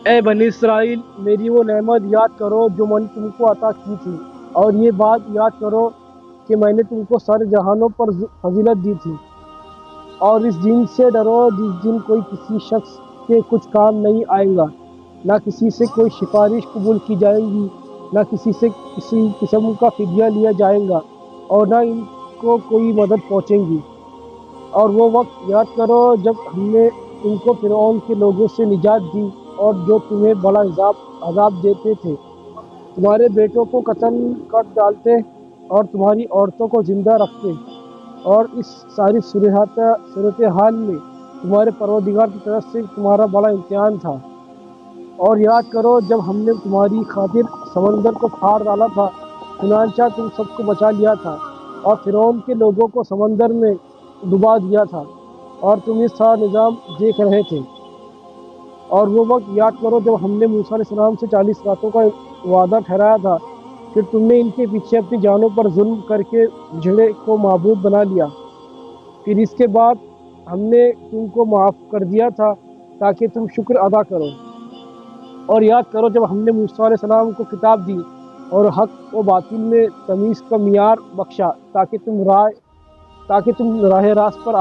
اے بنی اسرائیل، میری وہ نعمت یاد کرو جو میں نے تم کو عطا کی تھی، اور یہ بات یاد کرو کہ میں نے تم کو سارے جہانوں پر فضیلت دی تھی۔ اور اس دن سے ڈرو جس دن کوئی کسی شخص کے کچھ کام نہیں آئے گا، نہ کسی سے کوئی سفارش قبول کی جائے گی، نہ کسی سے کسی قسم کا فدیہ لیا جائے گا، اور نہ ان کو کوئی مدد پہنچے گی۔ اور وہ وقت یاد کرو جب ہم نے تم کو فرعون کے لوگوں سے نجات دی، اور جو تمہیں بڑا عذاب دیتے تھے، تمہارے بیٹوں کو قتل کر ڈالتے اور تمہاری عورتوں کو زندہ رکھتے۔ اور اس ساری صورتحال میں تمہارے پروردگار کی طرف سے تمہارا بڑا امتحان تھا۔ اور یاد کرو جب ہم نے تمہاری خاطر سمندر کو پھاڑ ڈالا تھا، چنانچہ تم سب کو بچا لیا تھا، اور فرعون کے لوگوں کو سمندر میں ڈبا دیا تھا، اور تم یہ سارا نظام دیکھ رہے تھے۔ اور وہ وقت یاد کرو جب ہم نے موسیٰ علیہ السلام سے 40 راتوں کا وعدہ ٹھہرایا تھا، پھر تم نے ان کے پیچھے اپنی جانوں پر ظلم کر کے جھڑے کو معبود بنا لیا۔ پھر اس کے بعد ہم نے تم کو معاف کر دیا تھا تاکہ تم شکر ادا کرو۔ اور یاد کرو جب ہم نے موسیٰ علیہ السلام کو کتاب دی اور حق و باطل میں تمیز کا معیار بخشا تاکہ تم راہ راست پر